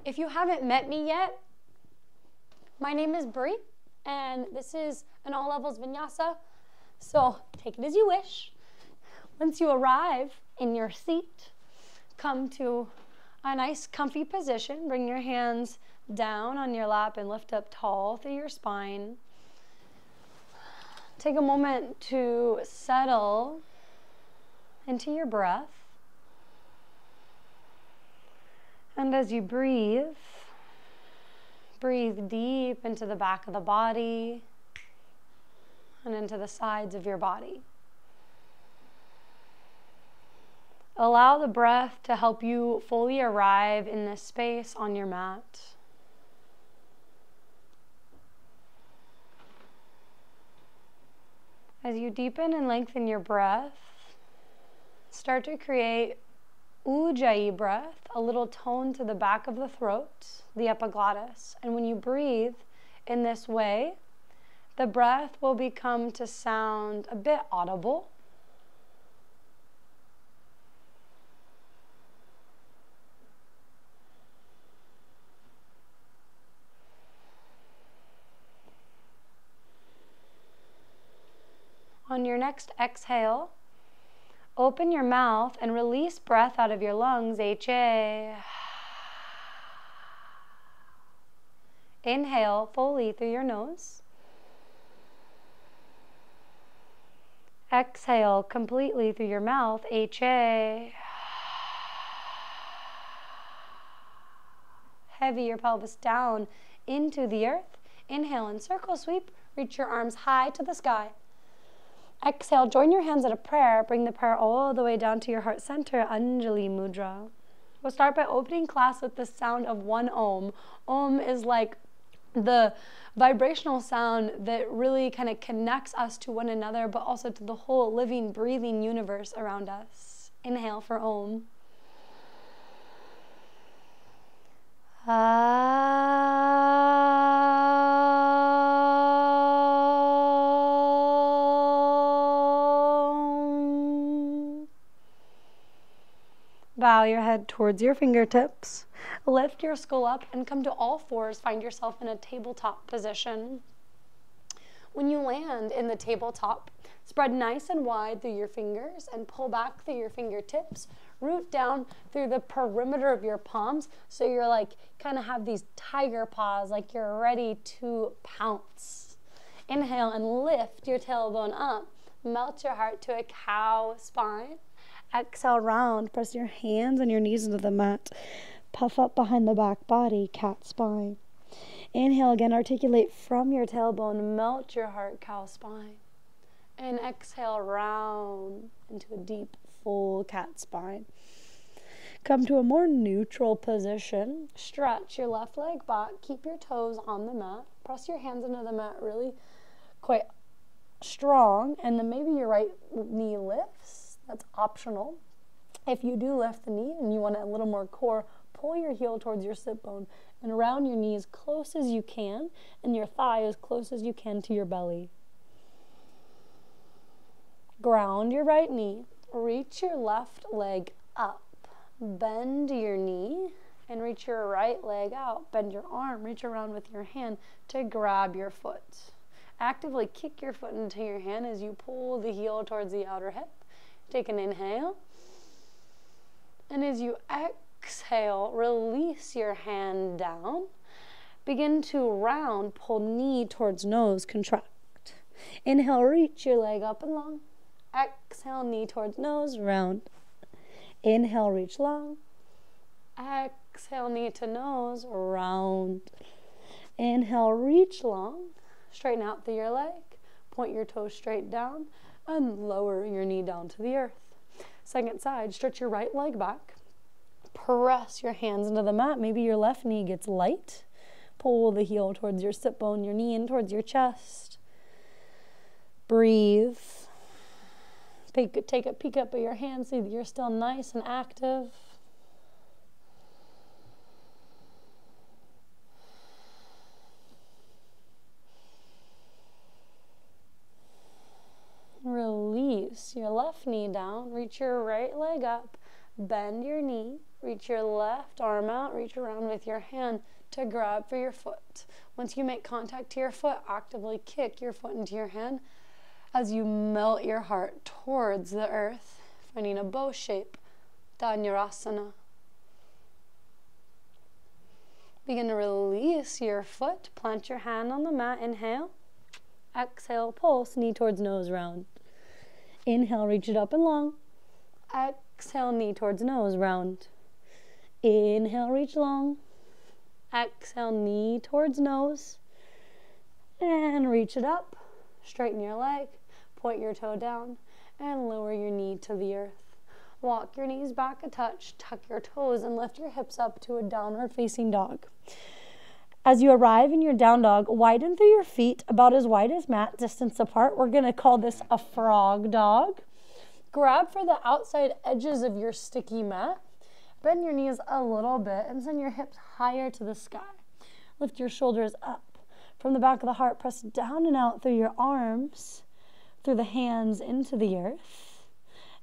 If you haven't met me yet, my name is Bri, and this is an all levels vinyasa. So take it as you wish. Once you arrive in your seat, come to a nice comfy position. Bring your hands down on your lap and lift up tall through your spine. Take a moment to settle into your breath. And as you breathe, breathe deep into the back of the body and into the sides of your body. Allow the breath to help you fully arrive in this space on your mat. As you deepen and lengthen your breath, start to create ujjayi breath, a little tone to the back of the throat, the epiglottis. And when you breathe in this way, the breath will become to sound a bit audible. On your next exhale, open your mouth and release breath out of your lungs, HA. Inhale fully through your nose. Exhale completely through your mouth, HA. Heavy your pelvis down into the earth. Inhale and circle sweep. Reach your arms high to the sky. Exhale, join your hands at a prayer. Bring the prayer all the way down to your heart center, Anjali Mudra. We'll start by opening class with the sound of one Om. Om is like the vibrational sound that really kind of connects us to one another, but also to the whole living, breathing universe around us. Inhale for Om. Bow your head towards your fingertips. Lift your skull up and come to all fours. Find yourself in a tabletop position. When you land in the tabletop, spread nice and wide through your fingers and pull back through your fingertips. Root down through the perimeter of your palms so you're like kind of have these tiger paws like you're ready to pounce. Inhale and lift your tailbone up. Melt your heart to a cow spine. Exhale, round. Press your hands and your knees into the mat. Puff up behind the back body, cat spine. Inhale again, articulate from your tailbone. Melt your heart, cow spine. And exhale, round into a deep, full cat spine. Come to a more neutral position. Stretch your left leg back. Keep your toes on the mat. Press your hands into the mat really quite strong. And then maybe your right knee lifts. That's optional. If you do lift the knee and you want a little more core, pull your heel towards your sit bone and round your knee as close as you can and your thigh as close as you can to your belly. Ground your right knee. Reach your left leg up. Bend your knee and reach your right leg out. Bend your arm. Reach around with your hand to grab your foot. Actively kick your foot into your hand as you pull the heel towards the outer hip. Take an inhale, and as you exhale, release your hand down. Begin to round, pull knee towards nose, contract. Inhale, reach your leg up and long. Exhale, knee towards nose, round. Inhale, reach long. Exhale, knee to nose, round. Inhale, reach long. Straighten out through your leg. Point your toes straight down. And lower your knee down to the earth. Second side, stretch your right leg back. Press your hands into the mat. Maybe your left knee gets light. Pull the heel towards your sit bone, your knee in towards your chest. Breathe. Take a peek up at your hands. See that you're still nice and active. Release your left knee down. Reach your right leg up. Bend your knee, reach your left arm out, reach around with your hand to grab for your foot. Once you make contact to your foot, actively kick your foot into your hand as you melt your heart towards the earth, finding a bow shape, Dhanurasana. Begin to release your foot, plant your hand on the mat, inhale. Exhale, pulse, knee towards nose, round. Inhale, reach it up and long. Exhale, knee towards nose, round. Inhale, reach long. Exhale, knee towards nose. And reach it up. Straighten your leg, point your toe down, and lower your knee to the earth. Walk your knees back a touch, tuck your toes, and lift your hips up to a downward facing dog. As you arrive in your down dog, widen through your feet about as wide as mat distance apart. We're going to call this a frog dog. Grab for the outside edges of your sticky mat. Bend your knees a little bit and send your hips higher to the sky. Lift your shoulders up. From the back of the heart, press down and out through your arms, through the hands into the earth.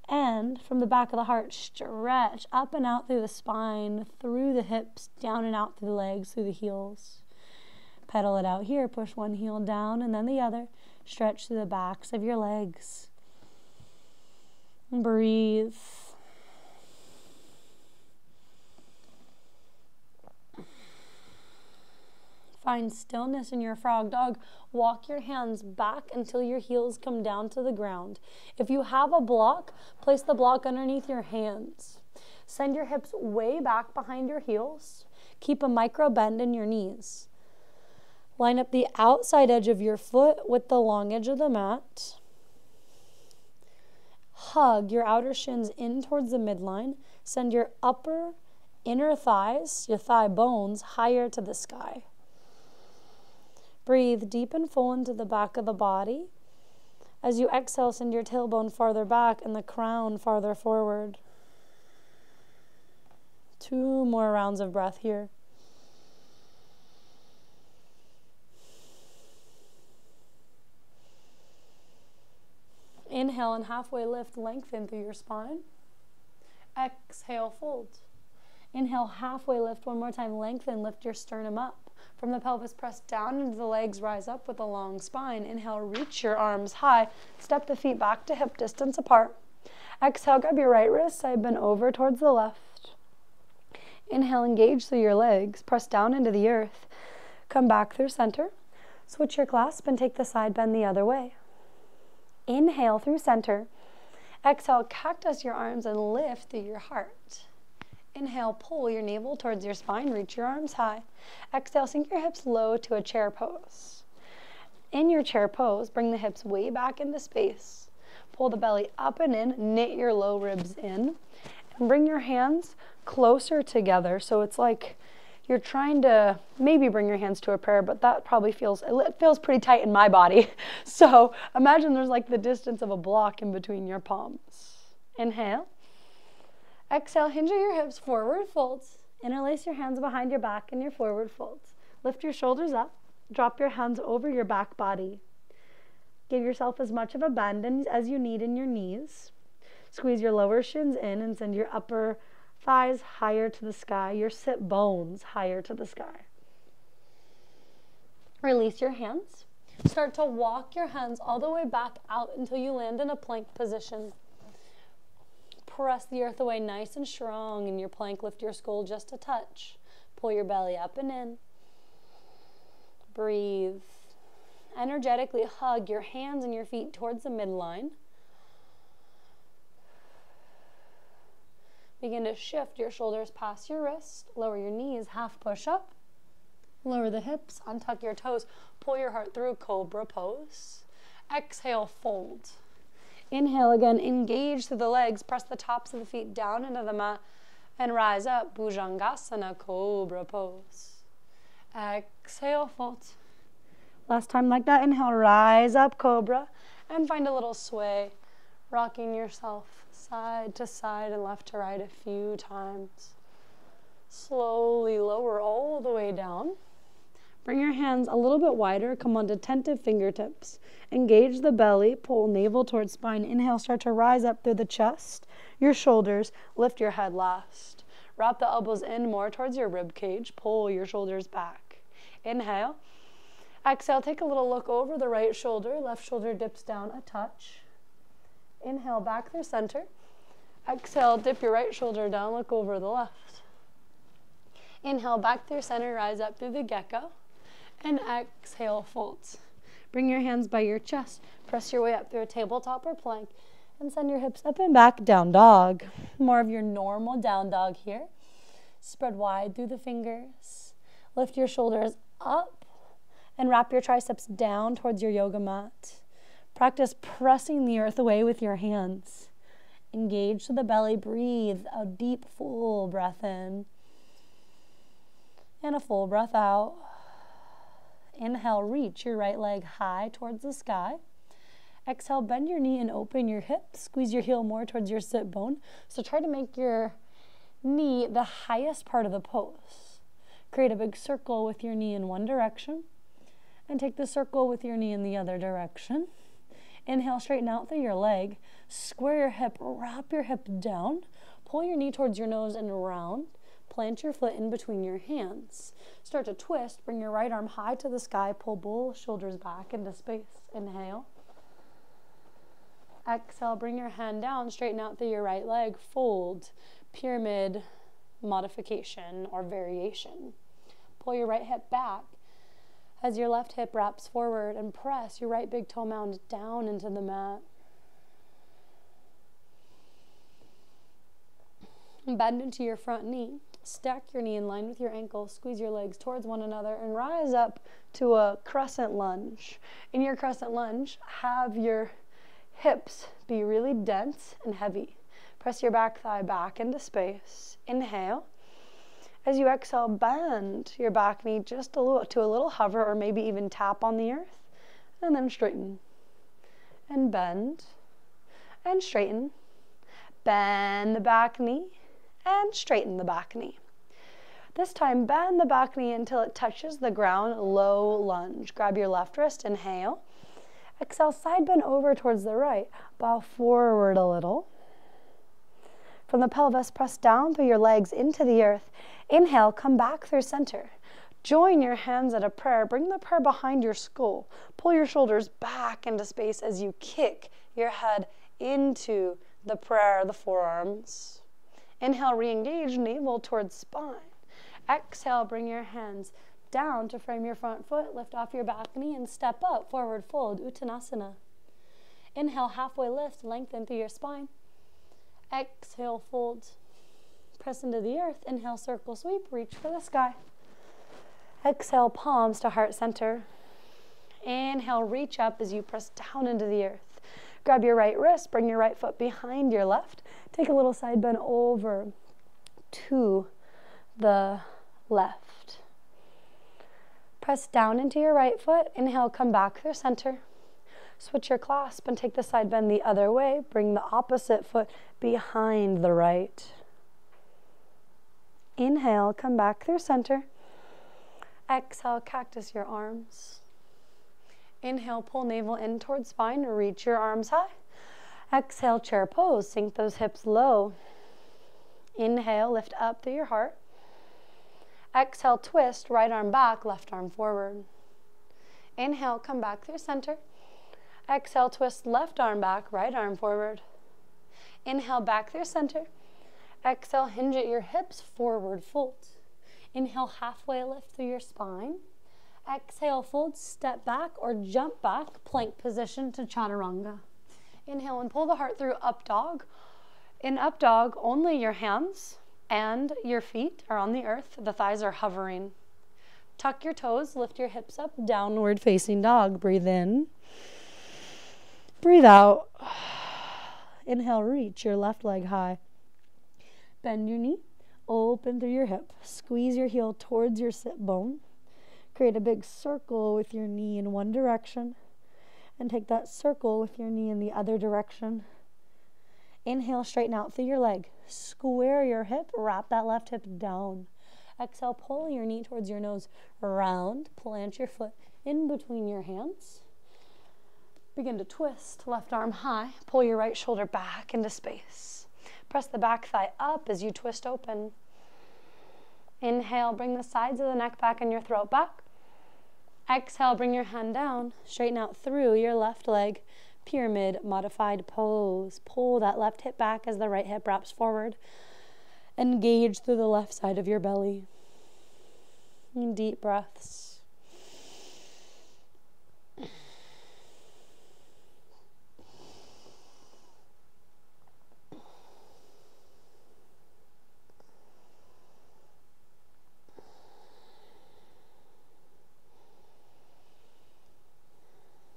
And from the back of the heart, stretch up and out through the spine, through the hips, down and out through the legs, through the heels. Pedal it out here. Push one heel down and then the other. Stretch through the backs of your legs. Breathe. Find stillness in your frog dog. Walk your hands back until your heels come down to the ground. If you have a block, place the block underneath your hands. Send your hips way back behind your heels. Keep a micro bend in your knees. Line up the outside edge of your foot with the long edge of the mat. Hug your outer shins in towards the midline. Send your upper inner thighs, your thigh bones, higher to the sky. Breathe deep and full into the back of the body. As you exhale, send your tailbone farther back and the crown farther forward. 2 more rounds of breath here. Inhale and halfway lift, lengthen through your spine. Exhale, fold. Inhale, halfway lift one more time, lengthen, lift your sternum up. From the pelvis, press down into the legs, rise up with a long spine. Inhale, reach your arms high. Step the feet back to hip distance apart. Exhale, grab your right wrist, side bend over towards the left. Inhale, engage through your legs. Press down into the earth. Come back through center. Switch your clasp and take the side bend the other way. Inhale through center. Exhale, cactus your arms and lift through your heart. Inhale, pull your navel towards your spine, reach your arms high. Exhale, sink your hips low to a chair pose. In your chair pose, bring the hips way back into space. Pull the belly up and in, knit your low ribs in, and bring your hands closer together. So it's like you're trying to maybe bring your hands to a prayer, but that probably feels pretty tight in my body. So imagine there's like the distance of a block in between your palms. Inhale. Exhale, hinge at your hips, forward folds. Interlace your hands behind your back in your forward folds. Lift your shoulders up. Drop your hands over your back body. Give yourself as much of a bend as you need in your knees. Squeeze your lower shins in and send your upper thighs higher to the sky, your sit bones higher to the sky. Release your hands. Start to walk your hands all the way back out until you land in a plank position. Press the earth away nice and strong in your plank. Lift your skull just a touch. Pull your belly up and in. Breathe. Energetically hug your hands and your feet towards the midline. Begin to shift your shoulders past your wrist. Lower your knees, half push up. Lower the hips, untuck your toes. Pull your heart through, cobra pose. Exhale, fold. Inhale again, engage through the legs, press the tops of the feet down into the mat, and rise up, Bhujangasana, cobra pose. Exhale, fold. Last time like that, inhale, rise up, cobra, and find a little sway, rocking yourself side to side and left to right a few times. Slowly lower all the way down. Bring your hands a little bit wider. Come on to attentive fingertips. Engage the belly. Pull navel towards spine. Inhale, start to rise up through the chest, your shoulders. Lift your head last. Wrap the elbows in more towards your rib cage. Pull your shoulders back. Inhale. Exhale, take a little look over the right shoulder. Left shoulder dips down a touch. Inhale, back through center. Exhale, dip your right shoulder down. Look over the left. Inhale, back through center. Rise up through the gecko. And exhale, folds. Bring your hands by your chest. Press your way up through a tabletop or plank. And send your hips up and back, down dog. More of your normal down dog here. Spread wide through the fingers. Lift your shoulders up. And wrap your triceps down towards your yoga mat. Practice pressing the earth away with your hands. Engage to the belly. Breathe a deep, full breath in. And a full breath out. Inhale, reach your right leg high towards the sky. Exhale, bend your knee and open your hip. Squeeze your heel more towards your sit bone. So try to make your knee the highest part of the pose. Create a big circle with your knee in one direction. And take the circle with your knee in the other direction. Inhale, straighten out through your leg. Square your hip, wrap your hip down. Pull your knee towards your nose and round. Plant your foot in between your hands. Start to twist. Bring your right arm high to the sky. Pull both shoulders back into space. Inhale. Exhale, bring your hand down. Straighten out through your right leg. Fold. Pyramid modification or variation. Pull your right hip back as your left hip wraps forward and press your right big toe mound down into the mat. Bend into your front knee. Stack your knee in line with your ankle. Squeeze your legs towards one another and rise up to a crescent lunge. In your crescent lunge, have your hips be really dense and heavy. Press your back thigh back into space. Inhale. As you exhale, bend your back knee just a little hover or maybe even tap on the earth. And then straighten. And bend. And straighten. Bend the back knee. And straighten the back knee. This time, bend the back knee until it touches the ground, low lunge. Grab your left wrist, inhale. Exhale, side bend over towards the right. Bow forward a little. From the pelvis, press down through your legs into the earth. Inhale, come back through center. Join your hands at a prayer. Bring the prayer behind your skull. Pull your shoulders back into space as you kick your head into the prayer, the forearms. Inhale, re-engage, navel towards spine. Exhale, bring your hands down to frame your front foot. Lift off your back knee and step up, forward fold, Uttanasana. Inhale, halfway lift, lengthen through your spine. Exhale, fold. Press into the earth. Inhale, circle sweep, reach for the sky. Exhale, palms to heart center. Inhale, reach up as you press down into the earth. Grab your right wrist, bring your right foot behind your left. Take a little side bend over to the left. Press down into your right foot. Inhale, come back through center. Switch your clasp and take the side bend the other way. Bring the opposite foot behind the right. Inhale, come back through center. Exhale, cactus your arms. Inhale, pull navel in towards spine, reach your arms high. Exhale, chair pose, sink those hips low. Inhale, lift up through your heart. Exhale, twist, right arm back, left arm forward. Inhale, come back through center. Exhale, twist, left arm back, right arm forward. Inhale, back through center. Exhale, hinge at your hips, forward fold. Inhale, halfway lift through your spine. Exhale, fold, step back or jump back, plank position to chaturanga. Inhale and pull the heart through up dog. In up dog, only your hands and your feet are on the earth. The thighs are hovering. Tuck your toes, lift your hips up, downward facing dog. Breathe in. Breathe out. Inhale, reach your left leg high. Bend your knee, open through your hip. Squeeze your heel towards your sit bone. Create a big circle with your knee in one direction. And take that circle with your knee in the other direction. Inhale, straighten out through your leg. Square your hip, wrap that left hip down. Exhale, pull your knee towards your nose, round, plant your foot in between your hands. Begin to twist, left arm high, pull your right shoulder back into space. Press the back thigh up as you twist open. Inhale, bring the sides of the neck back and your throat back. Exhale, bring your hand down, straighten out through your left leg, pyramid modified pose. Pull that left hip back as the right hip wraps forward. Engage through the left side of your belly. Deep breaths.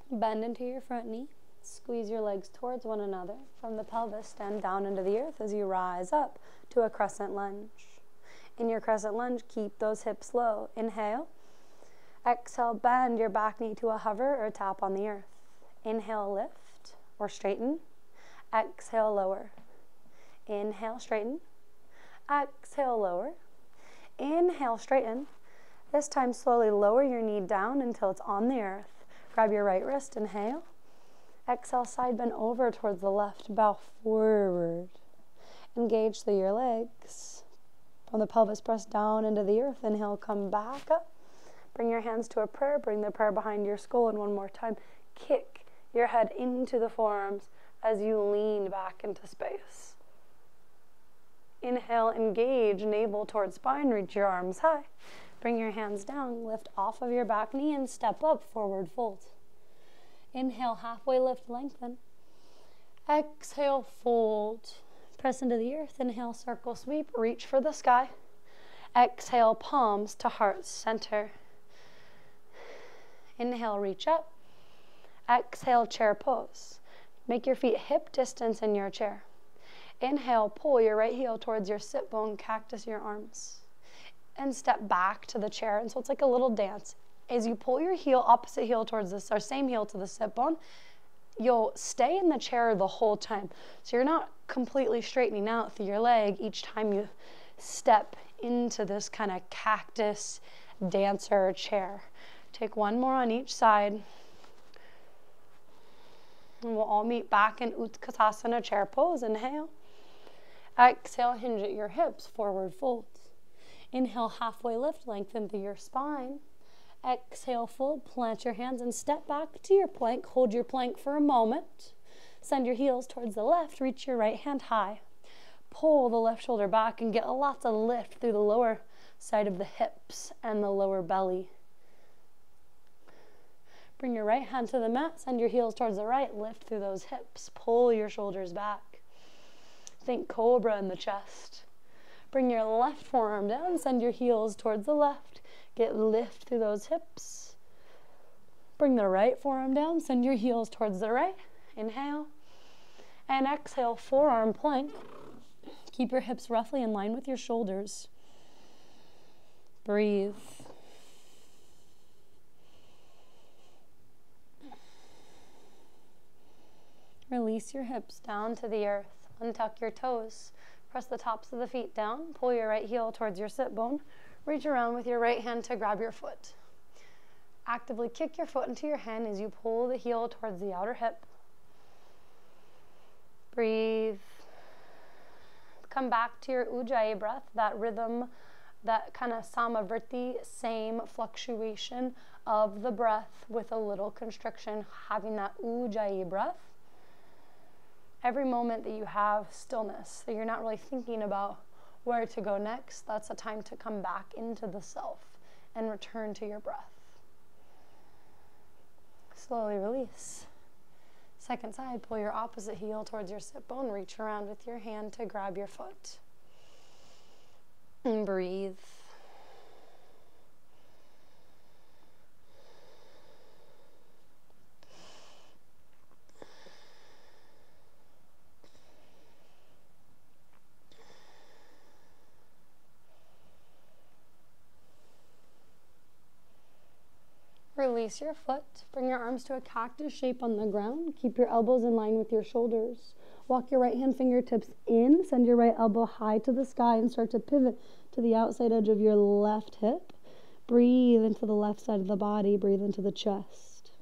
Bend into your front knee. Squeeze your legs towards one another. From the pelvis, stand down into the earth as you rise up to a crescent lunge. In your crescent lunge, keep those hips low. Inhale. Exhale, bend your back knee to a hover or tap on the earth. Inhale, lift or straighten. Exhale, lower. Inhale, straighten. Exhale, lower. Inhale, straighten. This time, slowly lower your knee down until it's on the earth. Grab your right wrist, inhale. Exhale, side bend over towards the left, bow forward. Engage through your legs. From the pelvis, press down into the earth. Inhale, come back up. Bring your hands to a prayer. Bring the prayer behind your skull. And one more time, kick your head into the forearms as you lean back into space. Inhale, engage, navel towards spine. Reach your arms high. Bring your hands down, lift off of your back knee and step up, forward fold. Inhale, halfway lift, lengthen. Exhale, fold. Press into the earth. Inhale, circle sweep, reach for the sky. Exhale, palms to heart center. Inhale, reach up. Exhale, chair pose. Make your feet hip distance in your chair. Inhale, pull your right heel towards your sit bone, cactus your arms. And step back to the chair. And so it's like a little dance. As you pull your heel, opposite heel towards this, or same heel to the sit bone, you'll stay in the chair the whole time. So you're not completely straightening out through your leg each time you step into this kind of cactus dancer chair. Take one more on each side. And we'll all meet back in Utkatasana chair pose. Inhale. Exhale, hinge at your hips, forward fold. Inhale, halfway lift, lengthen through your spine. Exhale, fold, plant your hands and step back to your plank. Hold your plank for a moment. Send your heels towards the left, reach your right hand high. Pull the left shoulder back and get lots of lift through the lower side of the hips and the lower belly. Bring your right hand to the mat, send your heels towards the right, lift through those hips, pull your shoulders back. Think cobra in the chest. Bring your left forearm down, send your heels towards the left, get lift through those hips. Bring the right forearm down, send your heels towards the right, inhale. And exhale, forearm plank. Keep your hips roughly in line with your shoulders. Breathe. Release your hips down to the earth. Untuck your toes. Press the tops of the feet down. Pull your right heel towards your sit bone. Reach around with your right hand to grab your foot. Actively kick your foot into your hand as you pull the heel towards the outer hip. Breathe. Come back to your Ujjayi breath, that rhythm, that kind of samavriti, same fluctuation of the breath with a little constriction, having that Ujjayi breath. Every moment that you have stillness, that you're not really thinking about where to go next, that's a time to come back into the self and return to your breath. Slowly release. Second side, pull your opposite heel towards your sit bone. Reach around with your hand to grab your foot. And breathe. Release your foot. Bring your arms to a cactus shape on the ground. Keep your elbows in line with your shoulders. Walk your right hand fingertips in, send your right elbow high to the sky and start to pivot to the outside edge of your left hip. Breathe into the left side of the body, breathe into the chest.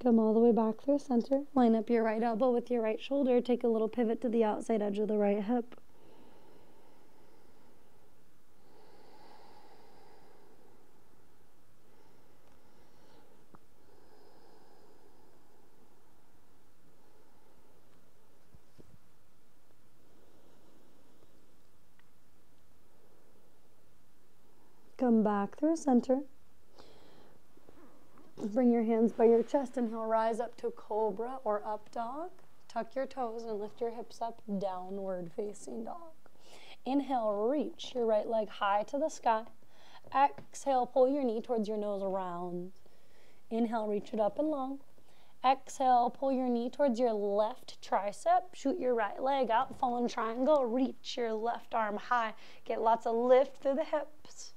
Come all the way back through center. Line up your right elbow with your right shoulder. Take a little pivot to the outside edge of the right hip. Come back through center. Bring your hands by your chest. Inhale, rise up to cobra or up dog. Tuck your toes and lift your hips up, downward facing dog. Inhale, reach your right leg high to the sky. Exhale, pull your knee towards your nose around. Inhale, reach it up and long. Exhale, pull your knee towards your left tricep. Shoot your right leg out, fallen triangle. Reach your left arm high. Get lots of lift through the hips.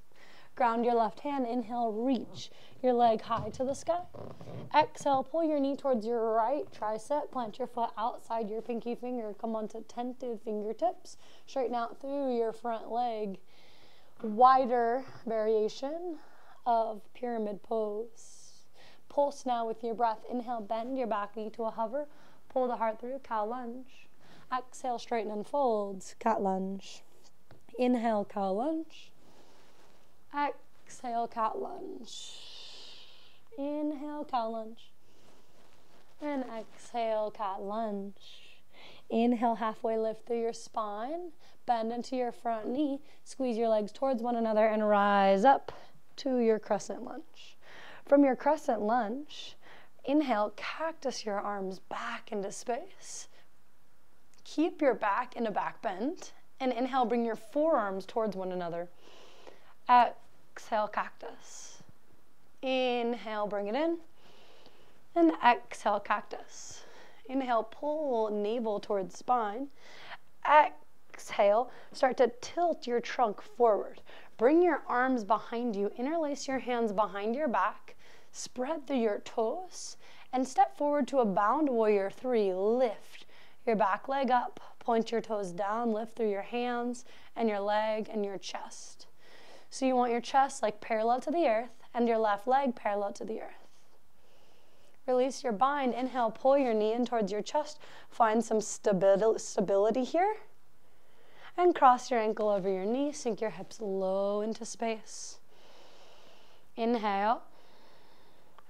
Ground your left hand. Inhale, reach your leg high to the sky. Exhale, pull your knee towards your right tricep. Plant your foot outside your pinky finger. Come onto tented fingertips. Straighten out through your front leg. Wider variation of pyramid pose. Pulse now with your breath. Inhale, bend your back knee to a hover. Pull the heart through, cow lunge. Exhale, straighten and fold, cat lunge. Inhale, cow lunge. Exhale, cat lunge. Inhale, cow lunge. And exhale, cat lunge. Inhale, halfway lift through your spine. Bend into your front knee. Squeeze your legs towards one another and rise up to your crescent lunge. From your crescent lunge, inhale, cactus your arms back into space. Keep your back in a back bend. And inhale, bring your forearms towards one another. Exhale, cactus. Inhale, bring it in. And exhale, cactus. Inhale, pull navel towards spine. Exhale, start to tilt your trunk forward. Bring your arms behind you. Interlace your hands behind your back. Spread through your toes. And step forward to a bound warrior 3. Lift your back leg up. Point your toes down. Lift through your hands and your leg and your chest. So you want your chest like parallel to the earth and your left leg parallel to the earth. Release your bind. Inhale, pull your knee in towards your chest. Find some stability here. And cross your ankle over your knee. Sink your hips low into space. Inhale.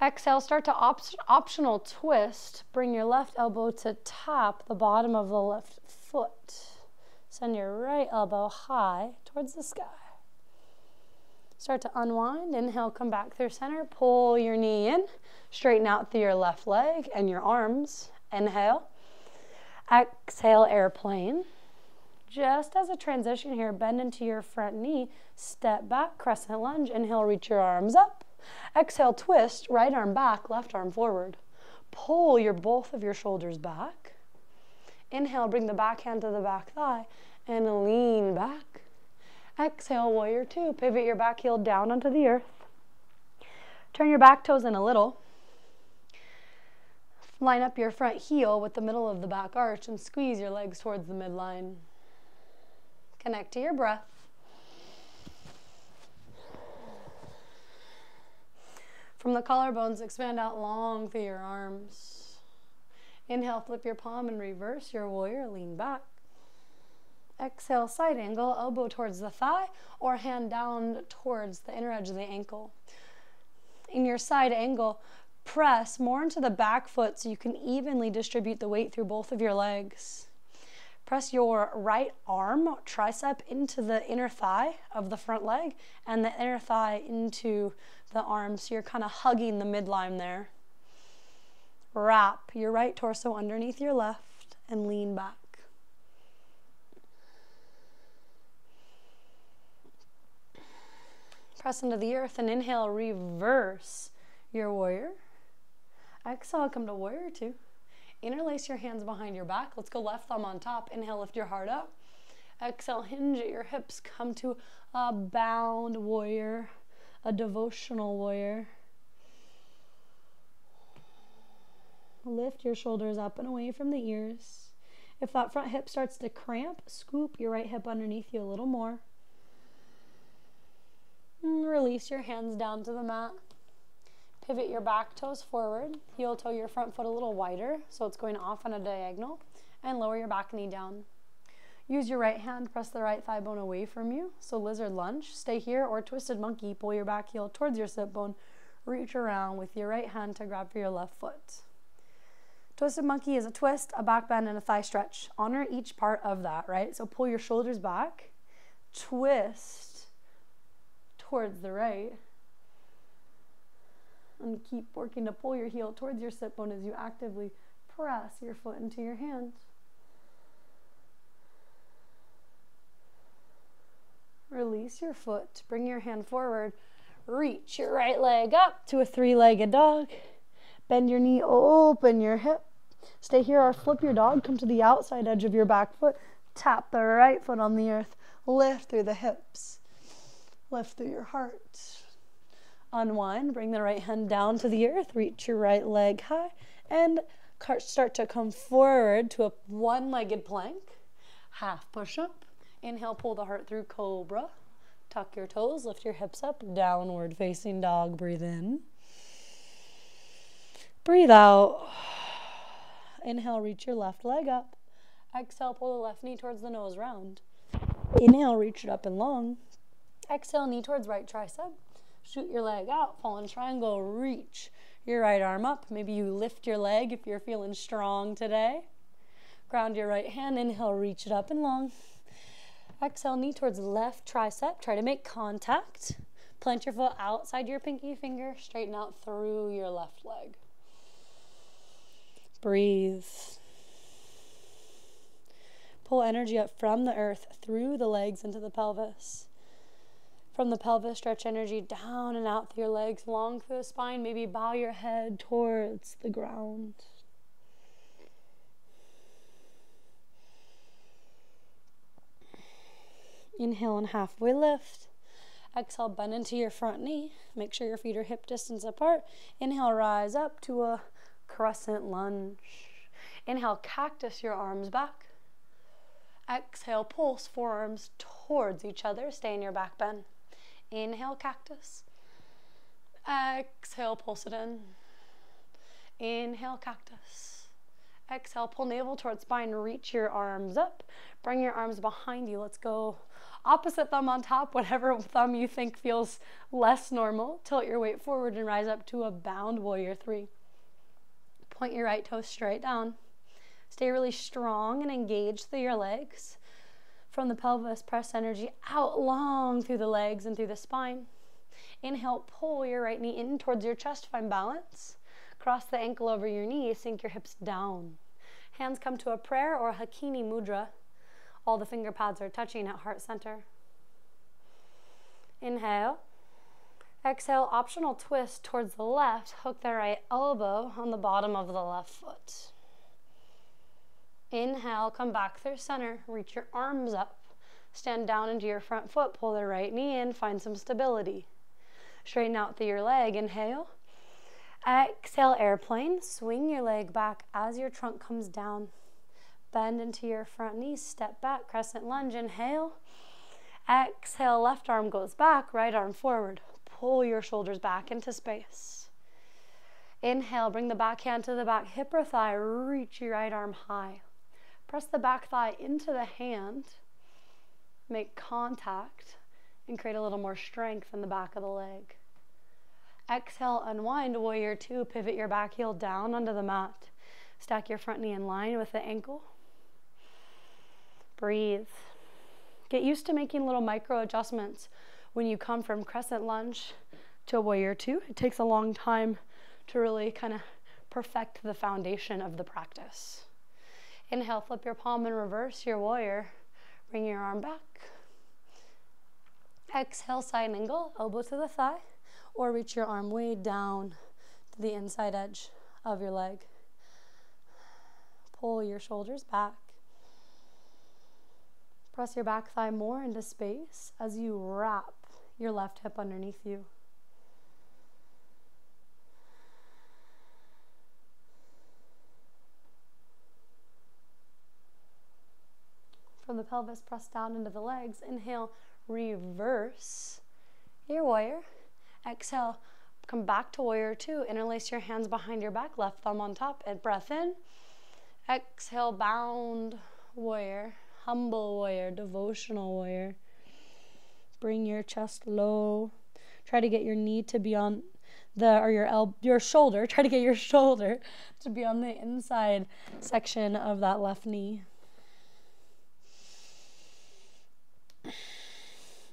Exhale, start to optional twist. Bring your left elbow to tap the bottom of the left foot. Send your right elbow high towards the sky. Start to unwind. Inhale, come back through center. Pull your knee in. Straighten out through your left leg and your arms. Inhale. Exhale, airplane. Just as a transition here, bend into your front knee. Step back, crescent lunge. Inhale, reach your arms up. Exhale, twist. Right arm back, left arm forward. Pull both of your shoulders back. Inhale, bring the back hand to the back thigh and lean back. Exhale, warrior 2. Pivot your back heel down onto the earth. Turn your back toes in a little. Line up your front heel with the middle of the back arch and squeeze your legs towards the midline. Connect to your breath. From the collarbones, expand out long through your arms. Inhale, flip your palm and reverse your warrior. Lean back. Exhale, side angle, elbow towards the thigh or hand down towards the inner edge of the ankle. In your side angle, press more into the back foot so you can evenly distribute the weight through both of your legs. Press your right arm, tricep, into the inner thigh of the front leg and the inner thigh into the arm, so you're kind of hugging the midline there. Wrap your right torso underneath your left and lean back. Press into the earth and inhale, reverse your warrior. Exhale, come to warrior two. Interlace your hands behind your back. Let's go left thumb on top. Inhale, lift your heart up. Exhale, hinge at your hips. Come to a bound warrior, a devotional warrior. Lift your shoulders up and away from the ears. If that front hip starts to cramp, scoop your right hip underneath you a little more. And release your hands down to the mat. Pivot your back toes forward. Heel toe your front foot a little wider, so it's going off on a diagonal. And lower your back knee down. Use your right hand, press the right thigh bone away from you. So lizard lunge, stay here, or twisted monkey, pull your back heel towards your sit bone. Reach around with your right hand to grab for your left foot. Twisted monkey is a twist, a back bend, and a thigh stretch. Honor each part of that, right? So pull your shoulders back, twist towards the right, and keep working to pull your heel towards your sit bone as you actively press your foot into your hand. Release your foot, bring your hand forward, reach your right leg up to a three-legged dog. Bend your knee, open your hip. Stay here or flip your dog. Come to the outside edge of your back foot. Tap the right foot on the earth. Lift through the hips. Lift through your heart. Unwind. Bring the right hand down to the earth. Reach your right leg high. And start to come forward to a one-legged plank. Half push-up. Inhale, pull the heart through cobra. Tuck your toes. Lift your hips up. Downward facing dog. Breathe in. Breathe out. Inhale, reach your left leg up. Exhale, pull the left knee towards the nose round. Inhale, reach it up and long. Exhale, knee towards right tricep. Shoot your leg out, fallen triangle, reach your right arm up. Maybe you lift your leg if you're feeling strong today. Ground your right hand, inhale, reach it up and long. Exhale, knee towards left tricep. Try to make contact. Plant your foot outside your pinky finger, straighten out through your left leg. Breathe. Pull energy up from the earth through the legs into the pelvis. From the pelvis, stretch energy down and out through your legs, long through the spine. Maybe bow your head towards the ground. Inhale and halfway lift. Exhale, bend into your front knee. Make sure your feet are hip distance apart. Inhale, rise up to a crescent lunge. Inhale, cactus your arms back. Exhale, pulse forearms towards each other. Stay in your back bend. Inhale, cactus. Exhale, pulse it in. Inhale, cactus. Exhale, pull navel towards spine. Reach your arms up. Bring your arms behind you. Let's go opposite thumb on top, whatever thumb you think feels less normal. Tilt your weight forward and rise up to a bound warrior three. Point your right toe straight down. Stay really strong and engaged through your legs. From the pelvis, press energy out long through the legs and through the spine. Inhale, pull your right knee in towards your chest, find balance. Cross the ankle over your knee, sink your hips down. Hands come to a prayer or a Hakini mudra. All the finger pads are touching at heart center. Inhale. Exhale, optional twist towards the left. Hook the right elbow on the bottom of the left foot. Inhale, come back through center. Reach your arms up. Stand down into your front foot. Pull the right knee in. Find some stability. Straighten out through your leg. Inhale. Exhale, airplane. Swing your leg back as your trunk comes down. Bend into your front knee. Step back. Crescent lunge. Inhale. Exhale, left arm goes back. Right arm forward. Pull your shoulders back into space. Inhale, bring the back hand to the back hip or thigh. Reach your right arm high. Press the back thigh into the hand. Make contact and create a little more strength in the back of the leg. Exhale, unwind, warrior two. Pivot your back heel down onto the mat. Stack your front knee in line with the ankle. Breathe. Get used to making little micro adjustments when you come from crescent lunge to a warrior two. It takes a long time to really kind of perfect the foundation of the practice. Inhale, flip your palm and reverse your warrior. Bring your arm back. Exhale, side angle, elbow to the thigh, or reach your arm way down to the inside edge of your leg. Pull your shoulders back. Press your back thigh more into space as you wrap your left hip underneath you. From the pelvis, press down into the legs. Inhale, reverse your warrior. Exhale, come back to warrior two. Interlace your hands behind your back, left thumb on top, and breath in. Exhale, bound warrior, humble warrior, devotional warrior. Bring your chest low. Try to get your knee to be on your shoulder. Try to get your shoulder to be on the inside section of that left knee.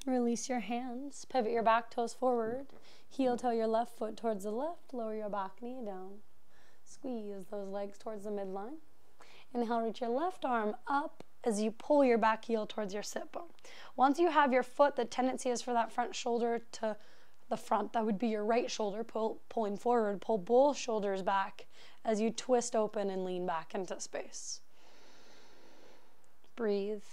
Release your hands. Pivot your back toes forward. Heel toe your left foot towards the left. Lower your back knee down. Squeeze those legs towards the midline. Inhale, reach your left arm up as you pull your back heel towards your sit bone. Once you have your foot, the tendency is for that front shoulder to the front. That would be your right shoulder pulling forward. Pull both shoulders back as you twist open and lean back into space. Breathe.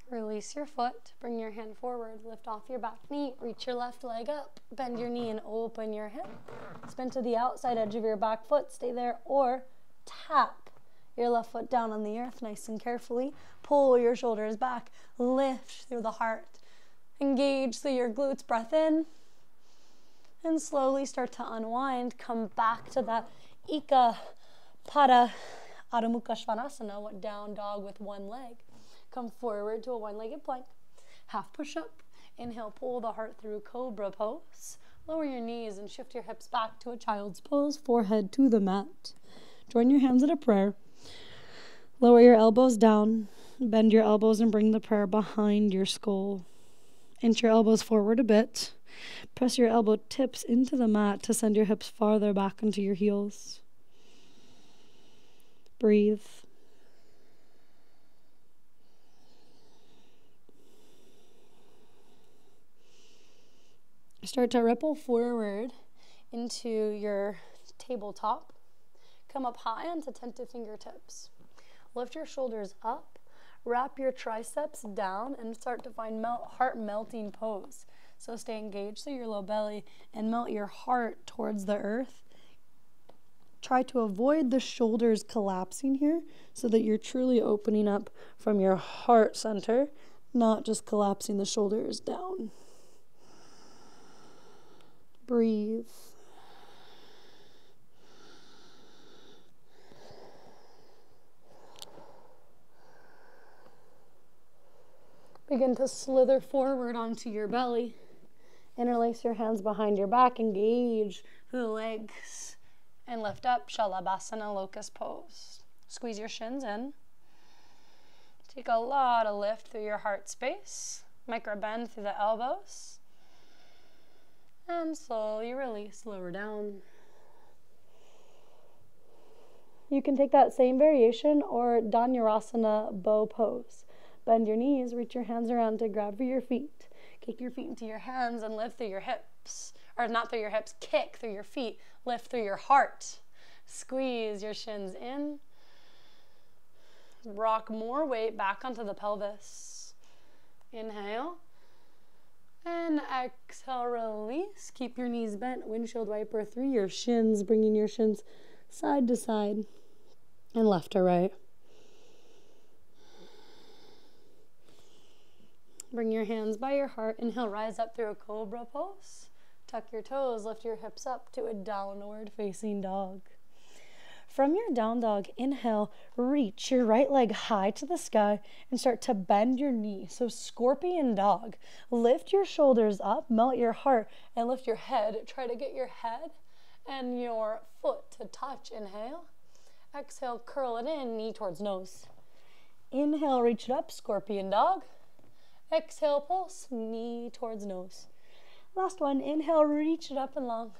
Release your foot, bring your hand forward, lift off your back knee, reach your left leg up, bend your knee and open your hip. Spin to the outside edge of your back foot, stay there, or tap your left foot down on the earth nice and carefully. Pull your shoulders back, lift through the heart, engage through your glutes, breath in, and slowly start to unwind. Come back to that Ika Pada Adho Mukha Svanasana, down dog with one leg. Come forward to a one-legged plank. Half push-up. Inhale, pull the heart through cobra pose. Lower your knees and shift your hips back to a child's pose, forehead to the mat. Join your hands in a prayer. Lower your elbows down. Bend your elbows and bring the prayer behind your skull. Inch your elbows forward a bit. Press your elbow tips into the mat to send your hips farther back into your heels. Breathe. Start to ripple forward into your tabletop. Come up high onto attentive fingertips. Lift your shoulders up. Wrap your triceps down and start to find heart melting pose. So stay engaged through your low belly and melt your heart towards the earth. Try to avoid the shoulders collapsing here so that you're truly opening up from your heart center, not just collapsing the shoulders down. Breathe. Begin to slither forward onto your belly. Interlace your hands behind your back. Engage the legs. And lift up, Shalabhasana, locust pose. Squeeze your shins in. Take a lot of lift through your heart space. Micro bend through the elbows. And slowly release, lower down. You can take that same variation or Dhanurasana bow pose. Bend your knees, reach your hands around to grab for your feet. Kick your feet into your hands and lift through your hips. Or not through your hips, kick through your feet. Lift through your heart. Squeeze your shins in. Rock more weight back onto the pelvis. Inhale. And exhale, release. Keep your knees bent. Windshield wiper through your shins, bringing your shins side to side and left to right. Bring your hands by your heart. Inhale, rise up through a cobra pose. Tuck your toes, lift your hips up to a downward facing dog. From your down dog, inhale, reach your right leg high to the sky and start to bend your knee. So scorpion dog. Lift your shoulders up, melt your heart, and lift your head. Try to get your head and your foot to touch. Inhale. Exhale, curl it in, knee towards nose. Inhale, reach it up, scorpion dog. Exhale, pulse, knee towards nose. Last one, inhale, reach it up and long.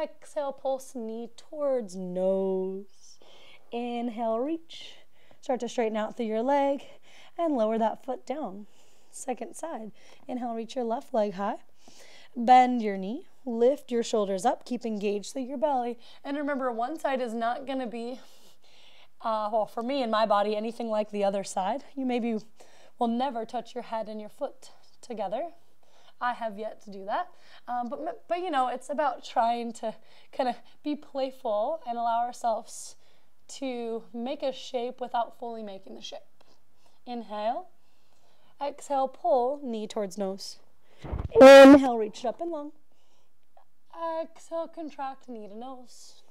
Exhale, pulse, knee towards nose. Inhale, reach. Start to straighten out through your leg and lower that foot down. Second side. Inhale, reach your left leg high. Bend your knee. Lift your shoulders up. Keep engaged through your belly. And remember, one side is not going to be, well, for me and my body, anything like the other side. You maybe will never touch your head and your foot together. I have yet to do that. But you know, it's about trying to kind of be playful and allow ourselves to make a shape without fully making the shape. Inhale. Exhale, pull, knee towards nose. Inhale, reach it up and long. Exhale, contract, knee to nose.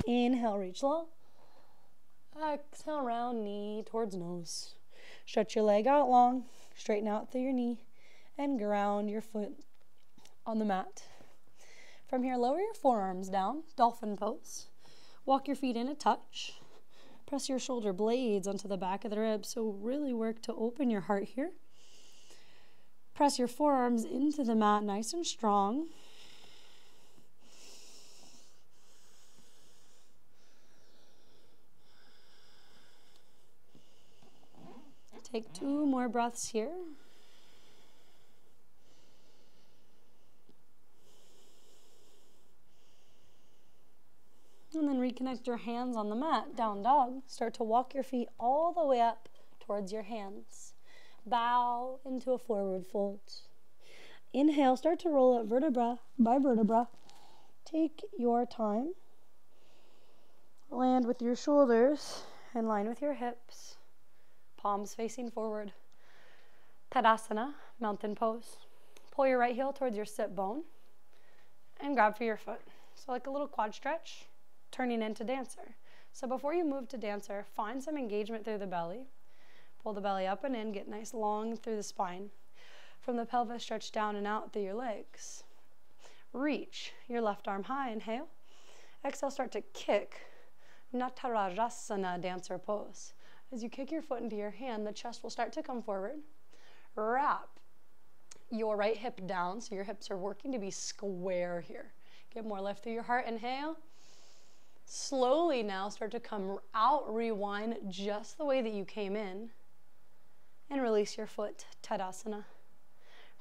Inhale, reach long. Exhale, round, knee towards nose. Stretch your leg out long, straighten out through your knee, and ground your foot on the mat. From here, lower your forearms down, dolphin pose. Walk your feet in a touch. Press your shoulder blades onto the back of the ribs, so really work to open your heart here. Press your forearms into the mat nice and strong. Take 2 more breaths here. And then reconnect your hands on the mat, down dog. Start to walk your feet all the way up towards your hands. Bow into a forward fold. Inhale, start to roll up vertebra by vertebra. Take your time. Land with your shoulders in line with your hips. Palms facing forward. Tadasana, mountain pose. Pull your right heel towards your sit bone and grab for your foot. So like a little quad stretch, turning into dancer. So before you move to dancer, find some engagement through the belly. Pull the belly up and in, get nice long through the spine. From the pelvis, stretch down and out through your legs. Reach your left arm high, inhale. Exhale, start to kick. Natarajasana, dancer pose. As you kick your foot into your hand, the chest will start to come forward. Wrap your right hip down, so your hips are working to be square here. Get more lift through your heart, inhale. Slowly now start to come out, rewind just the way that you came in. And release your foot, Tadasana.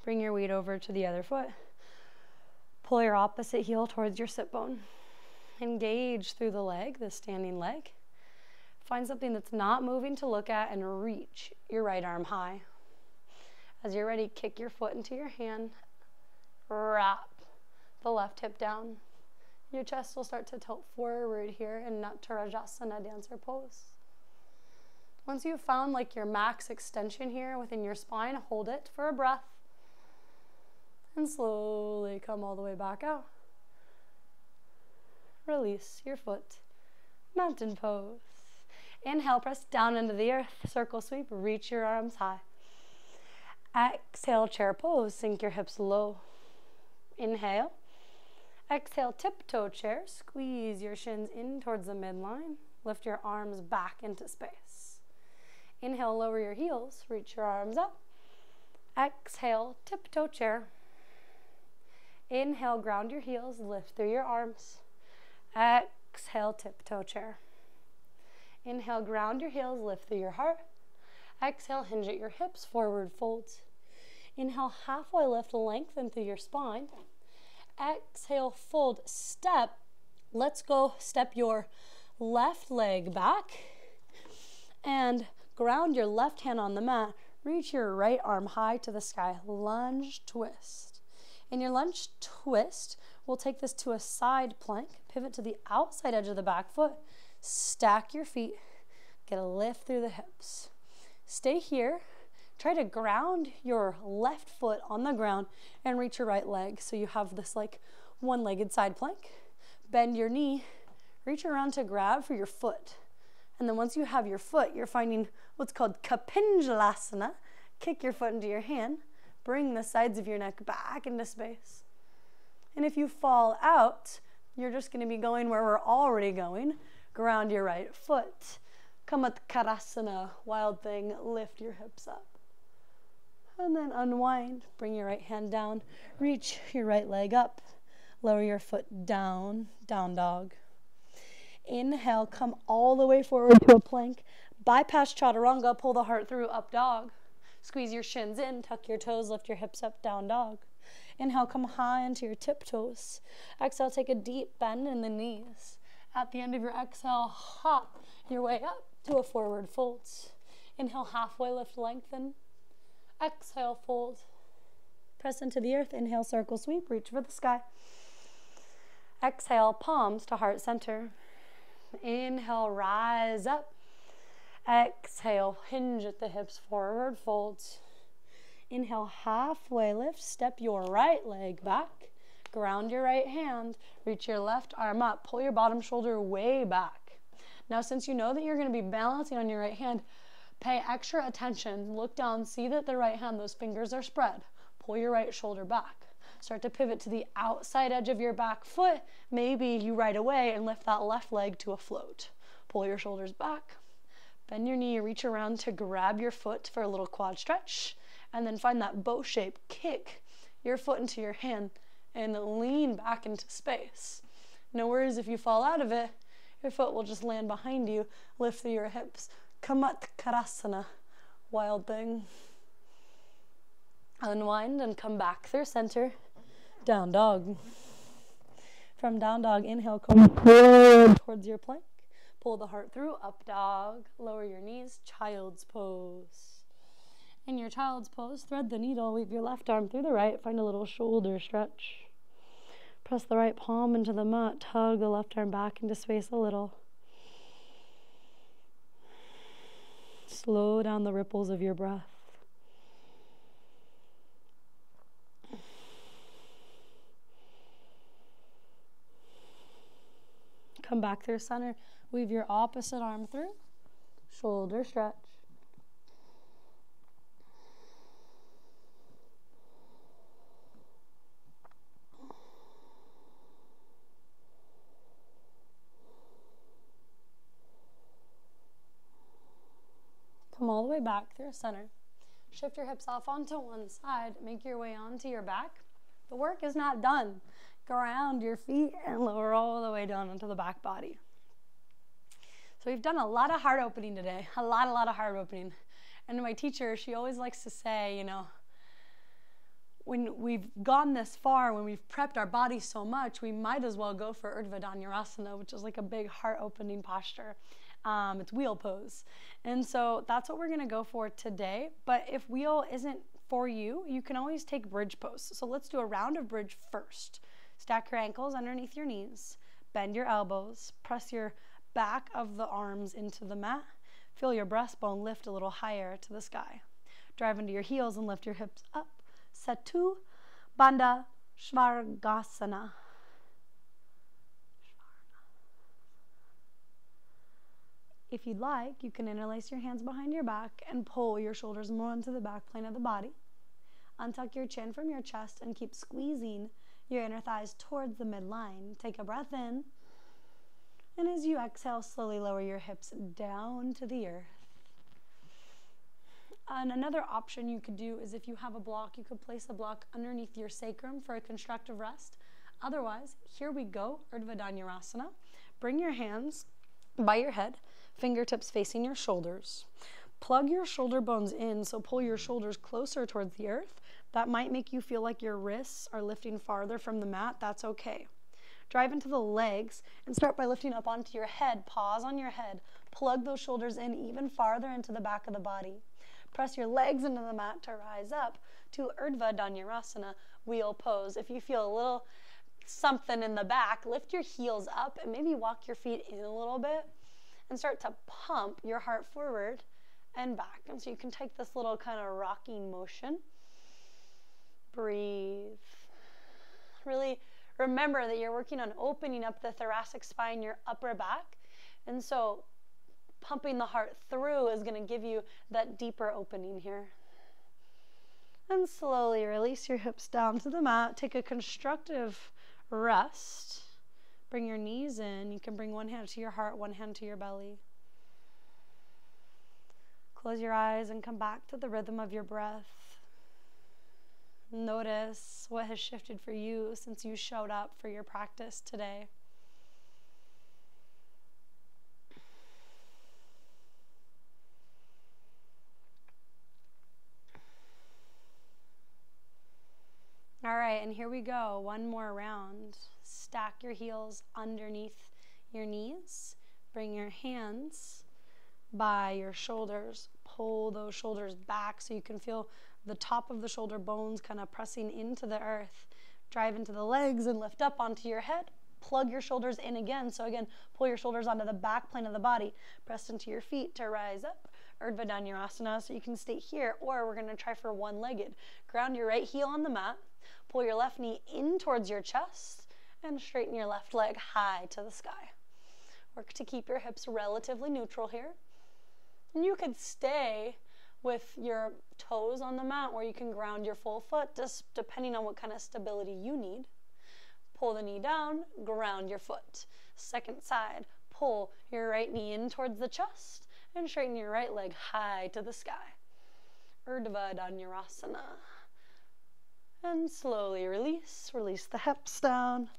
Bring your weight over to the other foot. Pull your opposite heel towards your sit bone. Engage through the leg, the standing leg. Find something that's not moving to look at and reach your right arm high. As you're ready, kick your foot into your hand. Wrap the left hip down. Your chest will start to tilt forward here in Natarajasana, dancer pose. Once you've found like your max extension here within your spine, hold it for a breath. And slowly come all the way back out. Release your foot. Mountain pose. Inhale, press down into the earth. Circle sweep, reach your arms high. Exhale, chair pose. Sink your hips low. Inhale. Exhale, tiptoe chair. Squeeze your shins in towards the midline. Lift your arms back into space. Inhale, lower your heels. Reach your arms up. Exhale, tiptoe chair. Inhale, ground your heels. Lift through your arms. Exhale, tiptoe chair. Inhale, ground your heels. Lift through your heart. Exhale, hinge at your hips. Forward folds. Inhale, halfway lift. Lengthen through your spine. Exhale, fold, step. Let's go. Step your left leg back and ground your left hand on the mat. Reach your right arm high to the sky. Lunge, twist. In your lunge twist, we'll take this to a side plank. Pivot to the outside edge of the back foot. Stack your feet. Get a lift through the hips. Stay here. Try to ground your left foot on the ground and reach your right leg. So you have this like one-legged side plank. Bend your knee. Reach around to grab for your foot. And then once you have your foot, you're finding what's called Kapinjalasana. Kick your foot into your hand. Bring the sides of your neck back into space. And if you fall out, you're just going to be going where we're already going. Ground your right foot. Kamatkarasana, wild thing. Lift your hips up. And then unwind. Bring your right hand down. Reach your right leg up. Lower your foot down. Down dog. Inhale, come all the way forward to a plank. Bypass chaturanga. Pull the heart through. Up dog. Squeeze your shins in. Tuck your toes. Lift your hips up. Down dog. Inhale, come high into your tiptoes. Exhale, take a deep bend in the knees. At the end of your exhale, hop your way up to a forward fold. Inhale, halfway lift, lengthen. Exhale, fold. Press into the earth. Inhale, circle sweep, reach for the sky. Exhale, palms to heart center. Inhale, rise up. Exhale, hinge at the hips, forward fold. Inhale, halfway lift, step your right leg back. Ground your right hand, reach your left arm up, pull your bottom shoulder way back. Now, since you know that you're going to be balancing on your right hand, pay extra attention. Look down, see that the right hand, those fingers are spread. Pull your right shoulder back. Start to pivot to the outside edge of your back foot. Maybe you right away and lift that left leg to a float. Pull your shoulders back. Bend your knee, reach around to grab your foot for a little quad stretch. And then find that bow shape. Kick your foot into your hand and lean back into space. No worries if you fall out of it. Your foot will just land behind you. Lift through your hips. Kapinjalasana. Wild thing. Unwind and come back through center. Down dog. From down dog, inhale, come forward towards your plank. Pull the heart through. Up dog. Lower your knees. Child's pose. In your child's pose, thread the needle, weave your left arm through the right, find a little shoulder stretch. Press the right palm into the mat, tug the left arm back into space a little. Slow down the ripples of your breath. Come back through center, weave your opposite arm through, shoulder stretch. Come all the way back through center. Shift your hips off onto one side. Make your way onto your back. The work is not done. Ground your feet and lower all the way down into the back body. So we've done a lot of heart opening today. A lot of heart opening. And my teacher, she always likes to say, you know, when we've gone this far, when we've prepped our body so much, we might as well go for Urdhva Dhanurasana, which is like a big heart-opening posture. It's wheel pose. And so that's what we're going to go for today. But if wheel isn't for you, you can always take bridge pose. So let's do a round of bridge first. Stack your ankles underneath your knees. Bend your elbows. Press your back of the arms into the mat. Feel your breastbone lift a little higher to the sky. Drive into your heels and lift your hips up. Setu Bandha Svargasana. If you'd like, you can interlace your hands behind your back and pull your shoulders more into the back plane of the body. Untuck your chin from your chest and keep squeezing your inner thighs towards the midline. Take a breath in. And as you exhale, slowly lower your hips down to the earth. And another option you could do is if you have a block, you could place a block underneath your sacrum for a constructive rest. Otherwise, here we go, Urdhva Dhanurasana. Bring your hands by your head, fingertips facing your shoulders. Plug your shoulder bones in, so pull your shoulders closer towards the earth. That might make you feel like your wrists are lifting farther from the mat. That's okay. Drive into the legs and start by lifting up onto your head. Pause on your head. Plug those shoulders in even farther into the back of the body. Press your legs into the mat to rise up to Urdhva Dhanurasana, wheel pose. If you feel a little something in the back, lift your heels up and maybe walk your feet in a little bit and start to pump your heart forward and back. And so you can take this little kind of rocking motion. Breathe. Really remember that you're working on opening up the thoracic spine, your upper back. And so pumping the heart through is going to give you that deeper opening here. And slowly release your hips down to the mat. Take a constructive rest. Bring your knees in. You can bring one hand to your heart, one hand to your belly. Close your eyes and come back to the rhythm of your breath. Notice what has shifted for you since you showed up for your practice today. All right, and here we go. One more round. Stack your heels underneath your knees. Bring your hands by your shoulders. Pull those shoulders back so you can feel the top of the shoulder bones kind of pressing into the earth. Drive into the legs and lift up onto your head. Plug your shoulders in again. So again, pull your shoulders onto the back plane of the body. Press into your feet to rise up. Urdhva Dhanurasana, so you can stay here, or we're going to try for one-legged. Ground your right heel on the mat. Pull your left knee in towards your chest and straighten your left leg high to the sky. Work to keep your hips relatively neutral here. And you could stay with your toes on the mat, or you can ground your full foot, just depending on what kind of stability you need. Pull the knee down, ground your foot. Second side, pull your right knee in towards the chest and straighten your right leg high to the sky. Urdhva Dhanurasana. And slowly release the hips down.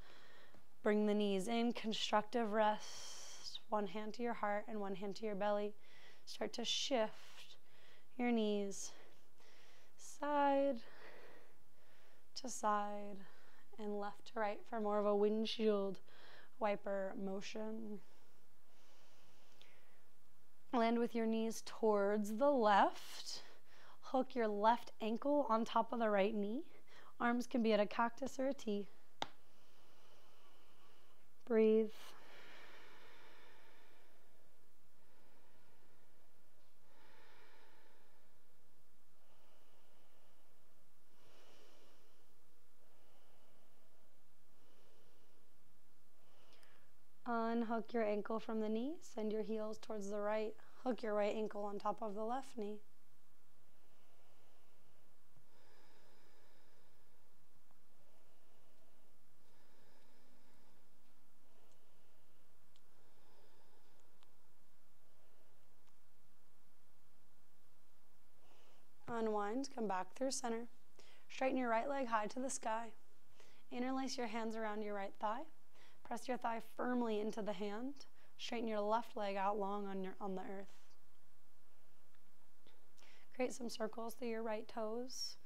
Bring the knees in, constructive rest. One hand to your heart and one hand to your belly. Start to shift your knees side to side and left to right for more of a windshield wiper motion. Land with your knees towards the left. Hook your left ankle on top of the right knee. Arms can be at a cactus or a T. Breathe. Unhook your ankle from the knee. Send your heels towards the right. Hook your right ankle on top of the left knee. Unwind, come back through center. Straighten your right leg high to the sky. Interlace your hands around your right thigh. Press your thigh firmly into the hand. Straighten your left leg out long on the earth. Create some circles through your right toes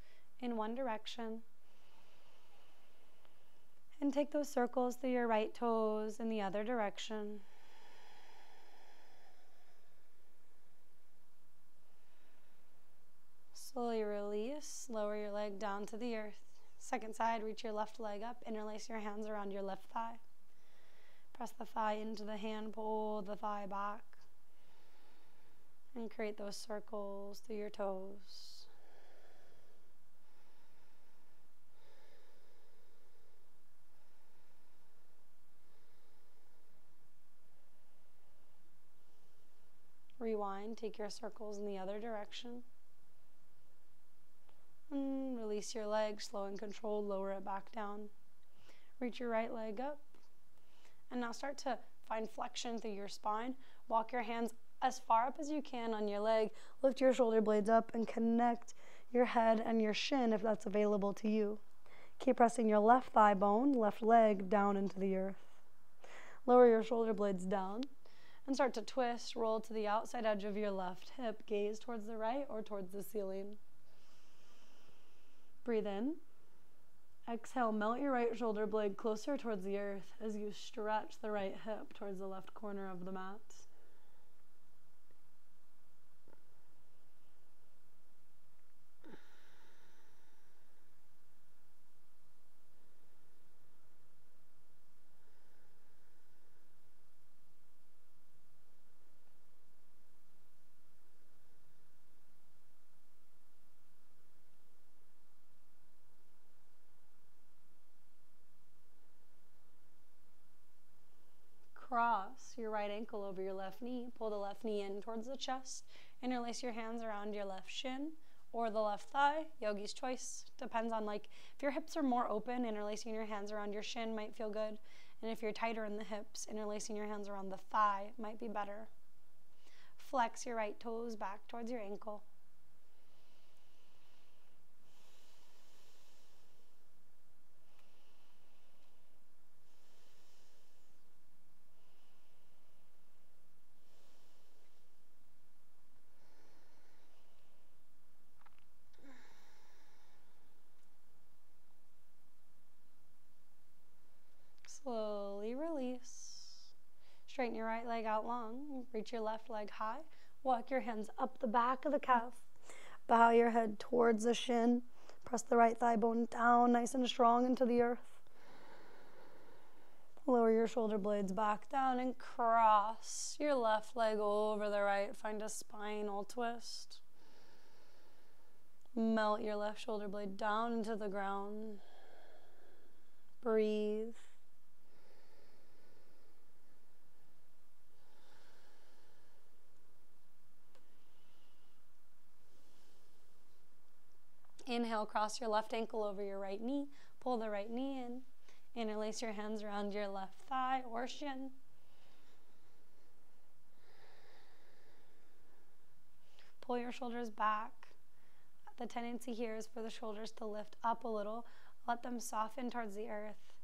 in one direction. And take those circles through your right toes in the other direction. Slowly release, lower your leg down to the earth. Second side, reach your left leg up, interlace your hands around your left thigh. Press the thigh into the hand, pull the thigh back. And create those circles through your toes. Rewind, take your circles in the other direction. And release your leg, slow and controlled, lower it back down. Reach your right leg up. And now start to find flexion through your spine. Walk your hands as far up as you can on your leg. Lift your shoulder blades up and connect your head and your shin if that's available to you. Keep pressing your left thigh bone, left leg down into the earth. Lower your shoulder blades down and start to twist, roll to the outside edge of your left hip. Gaze towards the right or towards the ceiling. Breathe in. Exhale, melt your right shoulder blade closer towards the earth as you stretch the right hip towards the left corner of the mat. Cross your right ankle over your left knee. Pull the left knee in towards the chest. Interlace your hands around your left shin or the left thigh. Yogi's choice. Depends on if your hips are more open, interlacing your hands around your shin might feel good. And if you're tighter in the hips, interlacing your hands around the thigh might be better. Flex your right toes back towards your ankle. Straighten your right leg out long. Reach your left leg high. Walk your hands up the back of the calf. Bow your head towards the shin. Press the right thigh bone down nice and strong into the earth. Lower your shoulder blades back down and cross your left leg over the right. Find a spinal twist. Melt your left shoulder blade down into the ground. Breathe. Inhale, cross your left ankle over your right knee. Pull the right knee in. Interlace your hands around your left thigh or shin. Pull your shoulders back. The tendency here is for the shoulders to lift up a little. Let them soften towards the earth.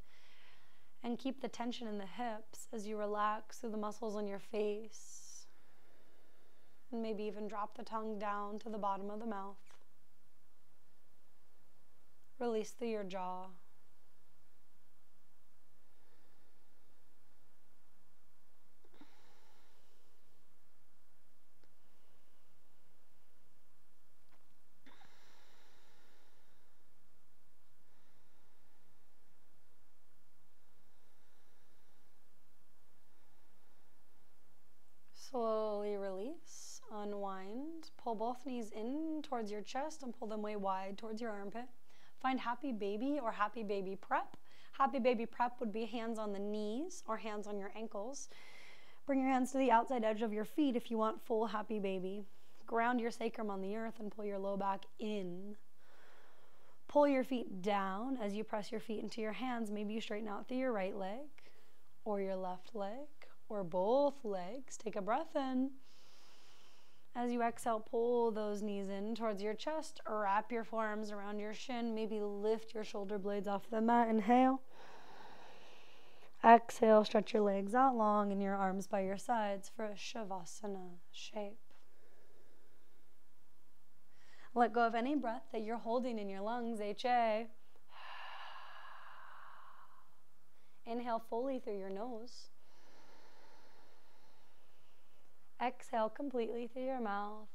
And keep the tension in the hips as you relax through the muscles on your face. And maybe even drop the tongue down to the bottom of the mouth. Release through your jaw. Slowly release, unwind, pull both knees in towards your chest and pull them way wide towards your armpit. Find happy baby or happy baby prep. Happy baby prep would be hands on the knees or hands on your ankles. Bring your hands to the outside edge of your feet if you want full happy baby. Ground your sacrum on the earth and pull your low back in. Pull your feet down as you press your feet into your hands. Maybe you straighten out through your right leg or your left leg or both legs. Take a breath in. As you exhale, pull those knees in towards your chest. Wrap your forearms around your shin. Maybe lift your shoulder blades off the mat. Inhale. Exhale, stretch your legs out long and your arms by your sides for a Shavasana shape. Let go of any breath that you're holding in your lungs, HA. Inhale fully through your nose. Exhale completely through your mouth.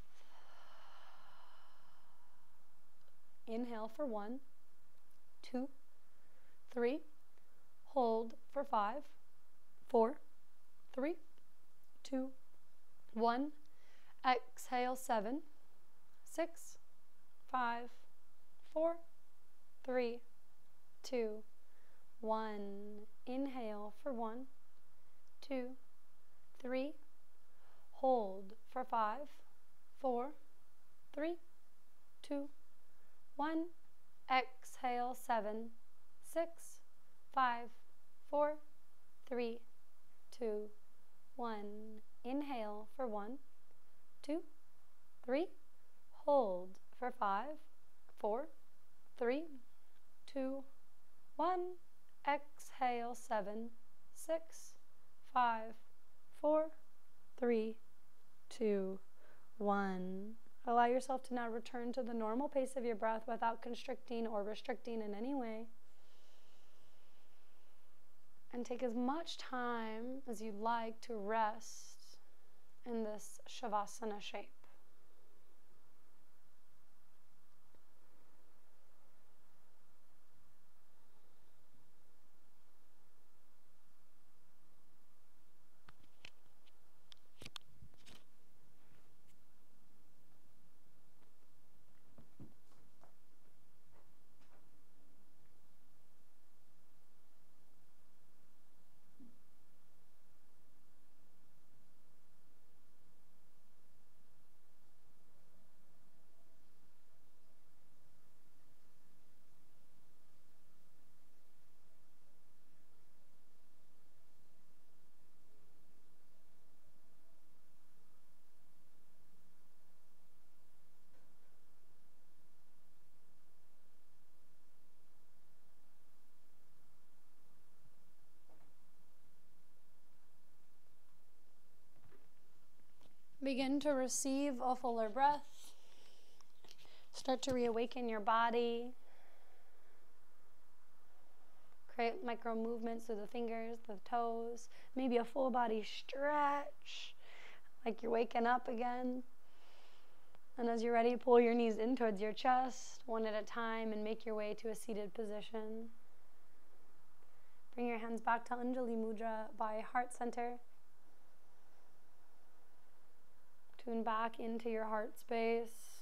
Inhale for 1, 2, 3. Hold for 5, 4, 3, 2, 1. Exhale 7, 6, 5, 4, 3, 2, 1. Inhale for 1, 2, 3. Hold for 5, 4, 3, 2, 1. Exhale 7, 6, 5, 4, 3, 2, 1. Inhale for 1, 2, 3. Hold for 5, 4, 3, 2, 1. Exhale 7, 6, 5, 4, 3, 2, 1. Allow yourself to now return to the normal pace of your breath without constricting or restricting in any way. And take as much time as you'd like to rest in this Shavasana shape. Begin to receive a fuller breath. Start to reawaken your body. Create micro movements through the fingers, the toes, maybe a full body stretch, like you're waking up again. And as you're ready, pull your knees in towards your chest, one at a time, and make your way to a seated position. Bring your hands back to Anjali Mudra by heart center. Tune back into your heart space.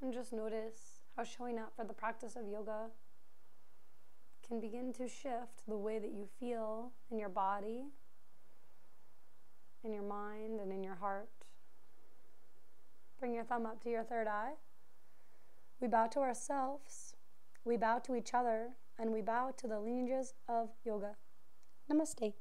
And just notice how showing up for the practice of yoga can begin to shift the way that you feel in your body, in your mind, and in your heart. Bring your thumb up to your third eye. We bow to ourselves, we bow to each other, and we bow to the lineages of yoga. Namaste.